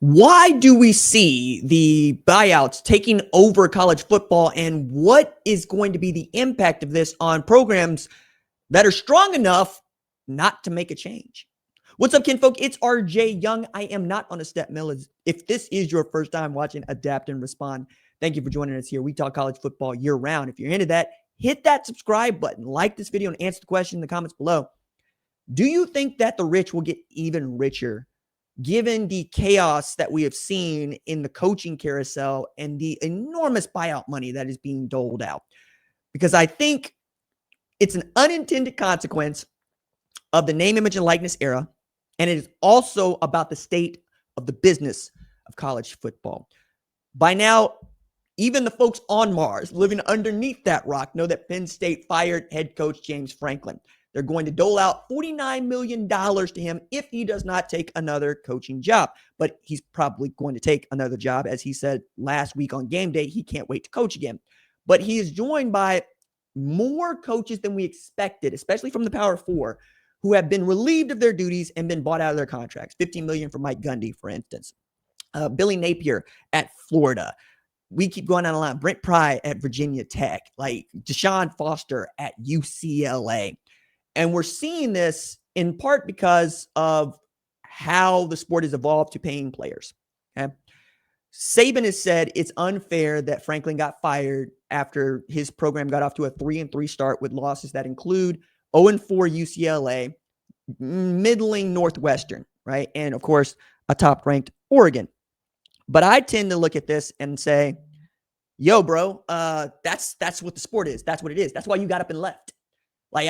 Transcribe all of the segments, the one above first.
Why do we see the buyouts taking over college football, and what is going to be the impact of this on programs that are strong enough not to make a change? What's up, kinfolk? It's RJ Young. I am not on a step mill. If this is your first time watching Adapt and Respond, thank you for joining us here. We talk college football year round. If you're into that, hit that subscribe button, like this video, and answer the question in the comments below. Do you think that the rich will get even richer given the chaos that we have seen in the coaching carousel and the enormous buyout money that is being doled out? Because I think it's an unintended consequence of the name, image, and likeness era. And it is also about the state of the business of college football. By now, even the folks on Mars living underneath that rock know that Penn State fired head coach James Franklin. They're going to dole out $49 million to him if he does not take another coaching job. But he's probably going to take another job. As he said last week on game day, he can't wait to coach again. But he is joined by more coaches than we expected, especially from the Power Four, who have been relieved of their duties and been bought out of their contracts. $15 million for Mike Gundy, for instance. Billy Napier at Florida. We keep going down the line. Brent Pry at Virginia Tech. Like Deshaun Foster at UCLA. And we're seeing this in part because of how the sport has evolved to paying players. Okay? Saban has said it's unfair that Franklin got fired after his program got off to a 3-3 start with losses that include 0-4 UCLA, middling Northwestern, right? And of course, a top-ranked Oregon. But I tend to look at this and say, yo, bro, that's what the sport is. That's what it is. That's why you got up and left. Like,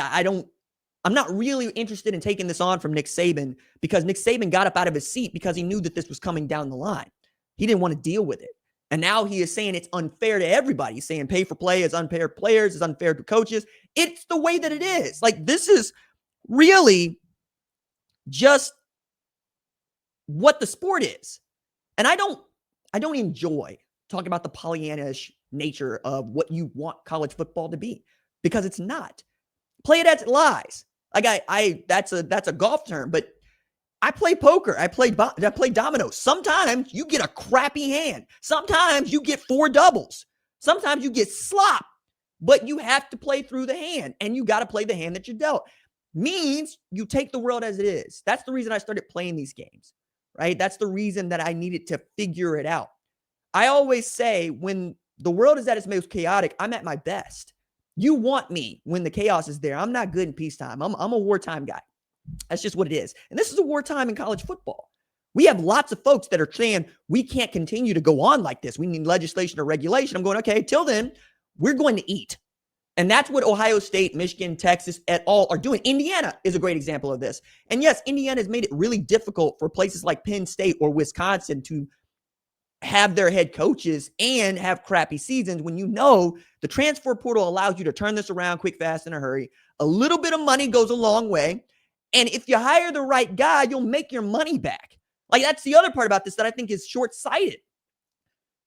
I'm not really interested in taking this on from Nick Saban, because Nick Saban got up out of his seat because he knew that this was coming down the line. He didn't want to deal with it. And now he is saying it's unfair to everybody. He's saying pay for play is unfair to players, is unfair to coaches. It's the way that it is. Like, this is really just what the sport is. And I don't enjoy talking about the Pollyanna-ish nature of what you want college football to be, because it's not. Play it as it lies. Like that's a golf term, but I play poker. I play dominoes. Sometimes you get a crappy hand. Sometimes you get 4 doubles. Sometimes you get slop, but you have to play through the hand, and you got to play the hand that you're dealt. Means you take the world as it is. That's the reason I started playing these games, right? That's the reason that I needed to figure it out. I always say when the world is at its most chaotic, I'm at my best. You want me when the chaos is there. I'm not good in peacetime. I'm a wartime guy. That's just what it is. And this is a wartime in college football. We have lots of folks that are saying we can't continue to go on like this. We need legislation or regulation. I'm going, okay, till then, we're going to eat. And that's what Ohio State, Michigan, Texas, et al. Are doing. Indiana is a great example of this. And yes, Indiana has made it really difficult for places like Penn State or Wisconsin to have their head coaches and have crappy seasons, when you know the transfer portal allows you to turn this around quick, fast, in a hurry. A little bit of money goes a long way. And if you hire the right guy, you'll make your money back. Like, that's the other part about this that I think is short-sighted.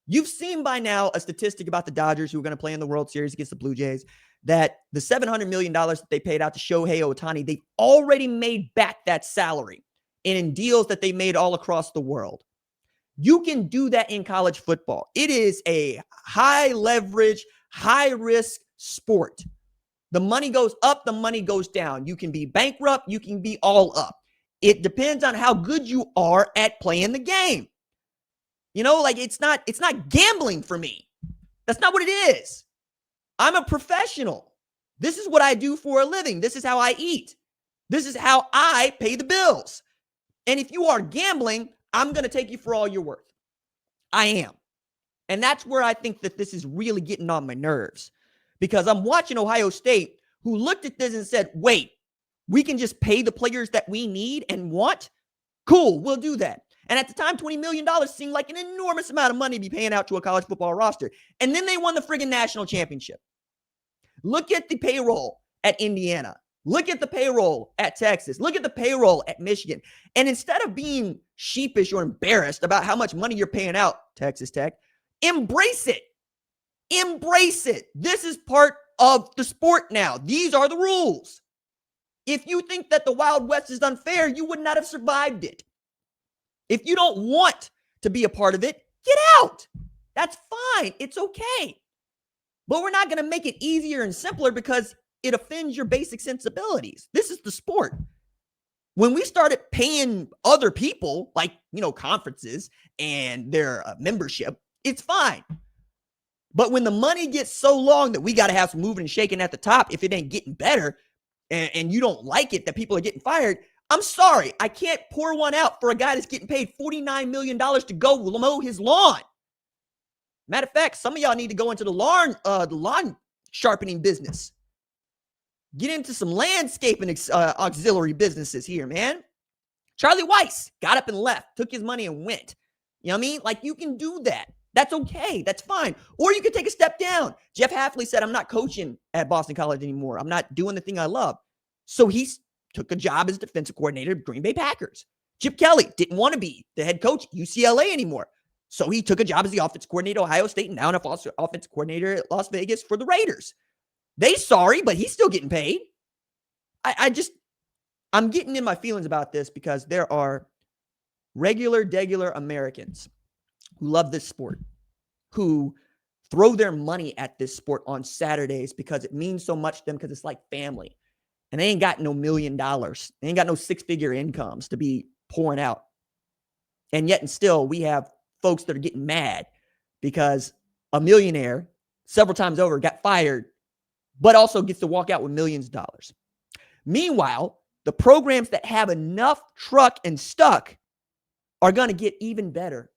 You've seen by now a statistic about the Dodgers, who are going to play in the World Series against the Blue Jays, that the $700 million that they paid out to Shohei Ohtani, they've already made back that salary and in deals that they made all across the world. You can do that in college football. It is a high leverage, high risk sport. The money goes up, the money goes down. You can be bankrupt, you can be all up. It depends on how good you are at playing the game. You know, like it's not gambling for me. That's not what it is. I'm a professional. This is what I do for a living. This is how I eat. This is how I pay the bills. And if you are gambling, I'm going to take you for all you're worth. I am. And that's where I think that this is really getting on my nerves, because I'm watching Ohio State, who looked at this and said, wait, we can just pay the players that we need and want? Cool, we'll do that. And at the time, $20 million seemed like an enormous amount of money to be paying out to a college football roster. And then they won the friggin' national championship. Look at the payroll at Indiana. Look at the payroll at Texas. Look at the payroll at Michigan. And instead of being sheepish or embarrassed about how much money you're paying out, Texas Tech, embrace it. Embrace it. This is part of the sport now. These are the rules. If you think that the Wild West is unfair, you would not have survived it. If you don't want to be a part of it, get out. That's fine. It's okay. But we're not going to make it easier and simpler because it offends your basic sensibilities. This is the sport. When we started paying other people, like, conferences and their membership, it's fine. But when the money gets so long that we got to have some moving and shaking at the top, if it ain't getting better and you don't like it that people are getting fired, I'm sorry. I can't pour one out for a guy that's getting paid $49 million to go mow his lawn. Matter of fact, some of y'all need to go into the lawn sharpening business. Get into some landscaping auxiliary businesses here, man. Charlie Weiss got up and left, took his money and went. You know what I mean? Like, you can do that. That's okay. That's fine. Or you can take a step down. Jeff Hafley said, I'm not coaching at Boston College anymore. I'm not doing the thing I love. So he took a job as defensive coordinator of Green Bay Packers. Chip Kelly didn't want to be the head coach at UCLA anymore. So he took a job as the offensive coordinator at Ohio State and now an offensive coordinator at Las Vegas for the Raiders. They sorry, but he's still getting paid. I'm getting in my feelings about this because there are degular Americans who love this sport, who throw their money at this sport on Saturdays because it means so much to them because it's like family. And they ain't got no $1 million. They ain't got no six-figure incomes to be pouring out. And yet and still, we have folks that are getting mad because a millionaire several times over got fired, but also gets to walk out with millions of dollars. Meanwhile, the programs that have enough truck and stuck are going to get even better.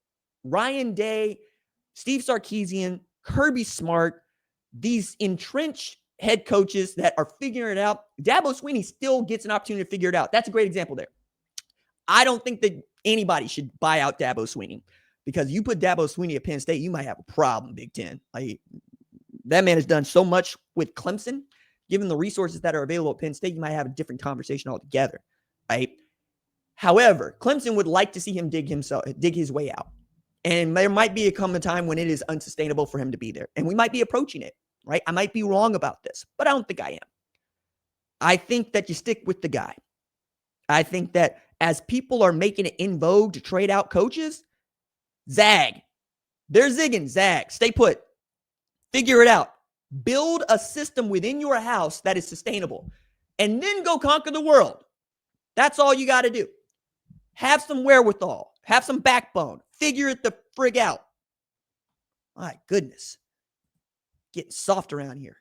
Ryan Day, Steve Sarkisian, Kirby Smart, these entrenched head coaches that are figuring it out. Dabo Swinney still gets an opportunity to figure it out. That's a great example there. I don't think that anybody should buy out Dabo Swinney because you put Dabo Swinney at Penn State, you might have a problem, Big Ten. Like, that man has done so much with Clemson. Given the resources that are available at Penn State, you might have a different conversation altogether, right? However, Clemson would like to see him dig his way out. And there might come a time when it is unsustainable for him to be there. And we might be approaching it, right? I might be wrong about this, but I don't think I am. I think that you stick with the guy. I think that as people are making it in vogue to trade out coaches, zag. They're zigging, zag. Stay put. Figure it out. Build a system within your house that is sustainable. And then go conquer the world. That's all you got to do. Have some wherewithal. Have some backbone. Figure it the frig out. My goodness. Getting soft around here.